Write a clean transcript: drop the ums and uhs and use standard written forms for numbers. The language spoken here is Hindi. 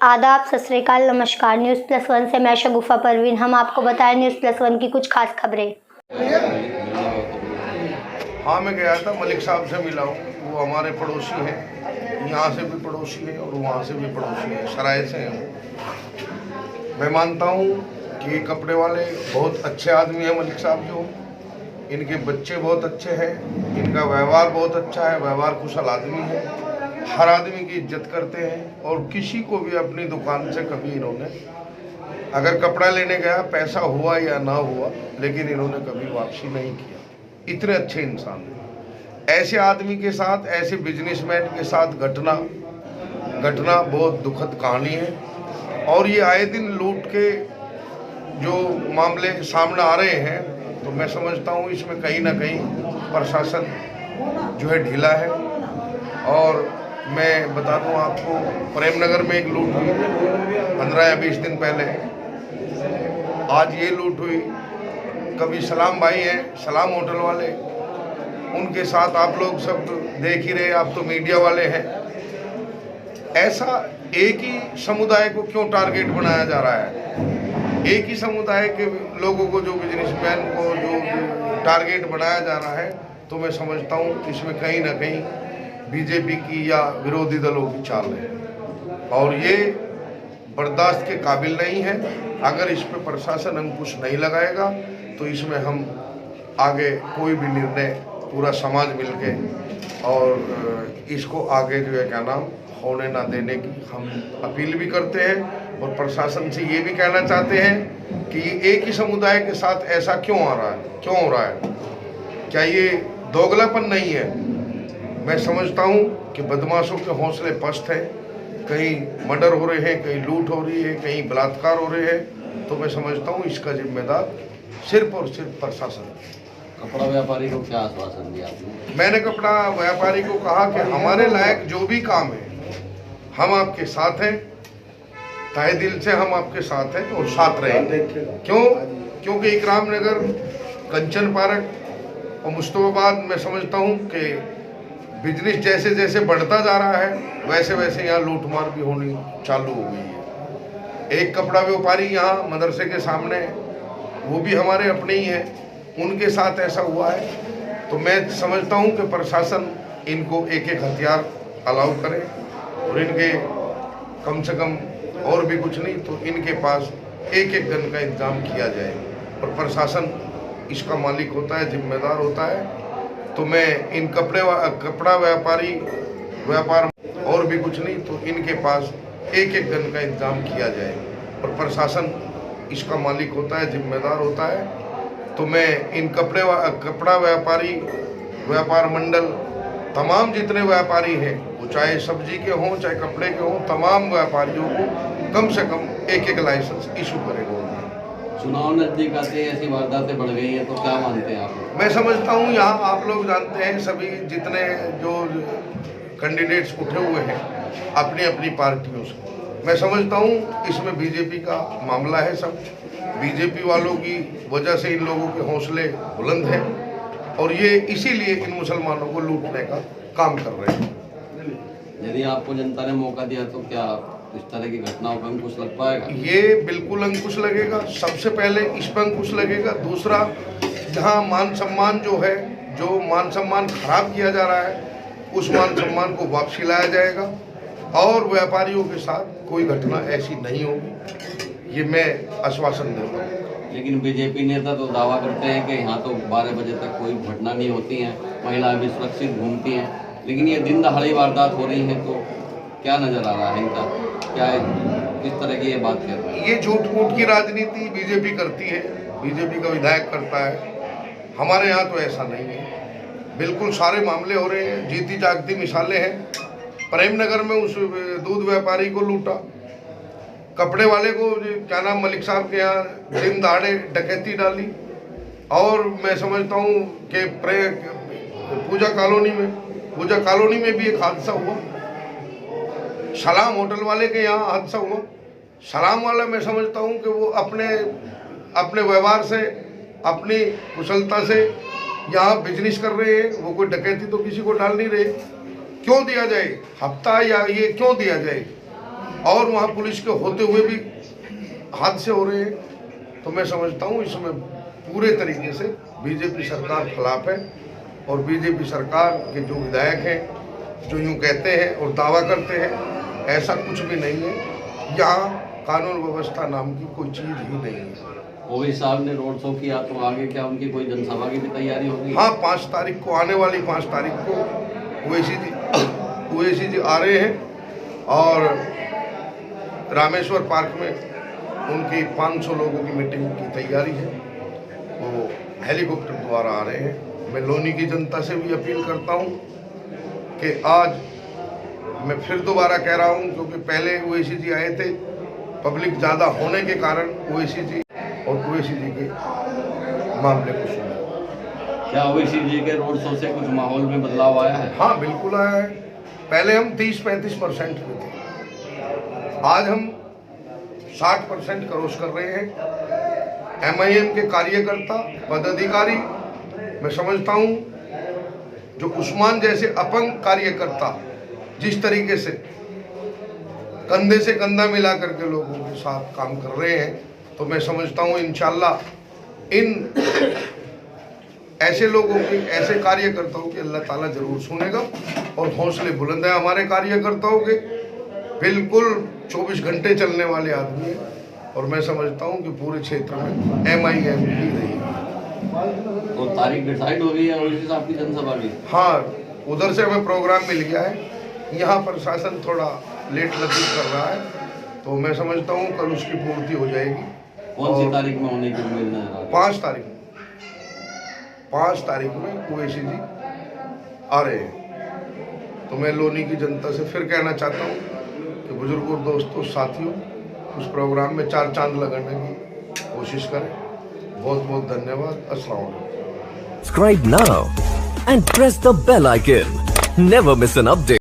आदाब, सत श्री अकाल, नमस्कार। न्यूज़ प्लस वन से मैं शगुफा परवीन। हम आपको बताएं न्यूज़ प्लस वन की कुछ खास खबरें। हाँ, मैं गया था, मलिक साहब से मिला हूँ। वो हमारे पड़ोसी हैं, यहाँ से भी पड़ोसी हैं और वहाँ से भी पड़ोसी हैं, सराय से हैं वो। मैं मानता हूँ कि ये कपड़े वाले बहुत अच्छे आदमी हैं मलिक साहब जो। इनके बच्चे बहुत अच्छे हैं, इनका व्यवहार बहुत अच्छा है, व्यवहार कुशल आदमी है, हर आदमी की इज्जत करते हैं और किसी को भी अपनी दुकान से कभी इन्होंने अगर कपड़ा लेने गया, पैसा हुआ या ना हुआ, लेकिन इन्होंने कभी वापसी नहीं किया। इतने अच्छे इंसान हैं। ऐसे आदमी के साथ, ऐसे बिजनेसमैन के साथ घटना बहुत दुखद कहानी है। और ये आए दिन लूट के जो मामले सामने आ रहे हैं, तो मैं समझता हूँ इसमें कहीं ना कहीं प्रशासन जो है ढीला है। और मैं बता दूँ आपको, प्रेमनगर में एक लूट हुई 15 या 20 दिन पहले। आज ये लूट हुई। कभी सलाम भाई हैं, सलाम होटल वाले, उनके साथ आप लोग सब देख ही रहे, आप तो मीडिया वाले हैं। ऐसा एक ही समुदाय को क्यों टारगेट बनाया जा रहा है? एक ही समुदाय के लोगों को, जो बिजनेसमैन को जो टारगेट बनाया जा रहा है, तो मैं समझता हूँ इसमें कहीं ना कहीं बीजेपी की या विरोधी दलों की चाल है और ये बर्दाश्त के काबिल नहीं है। अगर इस पर प्रशासन अंकुश नहीं लगाएगा तो इसमें हम आगे कोई भी निर्णय पूरा समाज मिलके और इसको आगे जो है क्या नाम होने ना देने की हम अपील भी करते हैं और प्रशासन से ये भी कहना चाहते हैं कि एक ही समुदाय के साथ ऐसा क्यों आ रहा है, क्यों हो रहा है? क्या ये दोगलापन नहीं है? मैं समझता हूँ कि बदमाशों के हौसले पस्त हैं। कहीं मर्डर हो रहे हैं, कहीं लूट हो रही है, कहीं बलात्कार हो रहे हैं, तो मैं समझता हूँ इसका जिम्मेदार सिर्फ और सिर्फ प्रशासन है। कपड़ा व्यापारी को क्या आश्वासन दिया आपने? मैंने कपड़ा व्यापारी को कहा कि हमारे लायक जो भी काम है हम आपके साथ हैं, तहे दिल से हम आपके साथ हैं और साथ रहेंगे। क्योंकि इकराम नगर, कंचन पार्क और मुस्तफाबाद में समझता हूँ कि बिजनेस जैसे जैसे बढ़ता जा रहा है, वैसे वैसे यहाँ लूटमार भी होनी चालू हो गई है। एक कपड़ा व्यापारी यहाँ मदरसे के सामने, वो भी हमारे अपने ही हैं, उनके साथ ऐसा हुआ है। तो मैं समझता हूँ कि प्रशासन इनको एक एक हथियार अलाउ करे और इनके कम से कम और भी कुछ नहीं तो इनके पास एक एक गन का इंतजाम किया जाए और प्रशासन इसका मालिक होता है, जिम्मेदार होता है। तो मैं इन कपड़ा व्यापार और भी कुछ नहीं तो इनके पास एक एक गन का इंतजाम किया जाए और प्रशासन इसका मालिक होता है, जिम्मेदार होता है। तो मैं इन कपड़ा व्यापार मंडल, तमाम जितने व्यापारी हैं, वो चाहे सब्जी के हों चाहे कपड़े के हों, तमाम व्यापारियों को कम से कम एक एक लाइसेंस इशू करेगा। चुनाव नजदीक आते हैं, ऐसी वारदातें बढ़ गई हैं, तो क्या मानते हैं आप? मैं समझता हूँ यहाँ आप लोग जानते हैं, सभी जितने जो कैंडिडेट्स उठे हुए हैं अपनी अपनी पार्टियों से, मैं समझता हूँ इसमें बीजेपी का मामला है। सब बीजेपी वालों की वजह से इन लोगों के हौसले बुलंद हैं और ये इसीलिए इन मुसलमानों को लूटने का काम कर रहे हैं। यदि आपको जनता ने मौका दिया तो क्या इस तरह की घटनाओं पर अंकुश लग पाएगा? ये बिल्कुल अंकुश लगेगा। सबसे पहले इस पर अंकुश लगेगा। दूसरा, जहाँ मान सम्मान जो है, जो मान सम्मान खराब किया जा रहा है, उस मान सम्मान को वापसी लाया जाएगा और व्यापारियों के साथ कोई घटना ऐसी नहीं होगी, ये मैं आश्वासन देता हूँ। लेकिन बीजेपी नेता तो दावा करते हैं कि यहाँ तो 12 बजे तक कोई घटना नहीं होती है, महिलाएं भी सुरक्षित घूमती हैं, लेकिन ये दिन दहाड़ी वारदात हो रही है, तो क्या नजर आ रहा है इनका? क्या किस तरह की ये बात कर रहे हैं? ये झूठ मूठ की राजनीति बीजेपी करती है, बीजेपी का विधायक करता है। हमारे यहाँ तो ऐसा नहीं है। बिल्कुल सारे मामले हो रहे हैं, जीती जागती मिसालें हैं। प्रेमनगर में उस दूध व्यापारी को लूटा, कपड़े वाले को क्या नाम मलिक साहब के यहाँ दिन दहाड़े डकैती डाली, और मैं समझता हूँ कि पूजा कॉलोनी में भी एक हादसा हुआ। सलाम होटल वाले के यहाँ हादसा हुआ। सलाम वाला मैं समझता हूँ कि वो अपने व्यवहार से, अपनी कुशलता से यहाँ बिजनेस कर रहे हैं, वो कोई डकैती तो किसी को डाल नहीं रहे। क्यों दिया जाए हफ्ता या ये क्यों दिया जाए? और वहाँ पुलिस के होते हुए भी हादसे हो रहे हैं। तो मैं समझता हूँ इसमें पूरे तरीके से बीजेपी सरकार खिलाफ है और बीजेपी सरकार के जो विधायक हैं जो यूँ कहते हैं और दावा करते हैं, ऐसा कुछ भी नहीं है। यहाँ कानून व्यवस्था नाम की कोई चीज़ ही नहीं है। ओवैसी साहब ने रोड शो किया, तो आगे क्या उनकी कोई जनसभा की भी तैयारी होगी? हाँ, 5 तारीख को, आने वाली 5 तारीख को ओवैसी जी आ रहे हैं और रामेश्वर पार्क में उनकी 500 लोगों की मीटिंग की तैयारी है। वो हेलीकॉप्टर द्वारा आ रहे हैं। मैं लोनी की जनता से भी अपील करता हूँ कि आज मैं फिर दोबारा कह रहा हूँ, क्योंकि पहले ओवैसी जी आए थे, पब्लिक ज़्यादा होने के कारण ओवैसी जी और ओवैसी जी के मामले को सुना। क्या ओवैसी जी के रोड शो से कुछ माहौल में बदलाव आया है? हाँ, बिल्कुल आया है। पहले हम 30-35% में थे, आज हम 60% क्रॉस कर रहे हैं। MIM के कार्यकर्ता, पदाधिकारी, मैं समझता हूँ जो उस्मान जैसे अपंग कार्यकर्ता जिस तरीके से कंधे से कंधा मिला करके लोगों के साथ काम कर रहे हैं, तो मैं समझता हूँ इंशाल्लाह इन ऐसे लोगों की, ऐसे कार्यकर्ताओं की अल्लाह ताला जरूर सुनेगा। और हौसले बुलंद है हमारे कार्यकर्ताओं के, बिल्कुल 24 घंटे चलने वाले आदमी हैं। और मैं समझता हूँ कि पूरे क्षेत्र में MIM ही रही। तो तारीख डिसाइड हो गई है ओवैसी साहब की जनसभा की? हाँ, उधर से हमें प्रोग्राम मिल गया है। यहाँ प्रशासन थोड़ा लेट लतीफ कर रहा है, तो मैं समझता हूँ कल उसकी पूर्ति हो जाएगी। कौन सी तारीख में होने की उम्मीद नजर आ रही है? 5 तारीख में ओवैसी जी आ रहे हैं। तो मैं लोनी की जनता से फिर कहना चाहता हूँ कि बुजुर्गों, दोस्तों, साथियों, उस प्रोग्राम में 4 चांद लगाने की कोशिश करें। बहुत बहुत धन्यवाद। अस्सलाम वालेकुम। Subscribe now and press the bell icon. Never miss an update.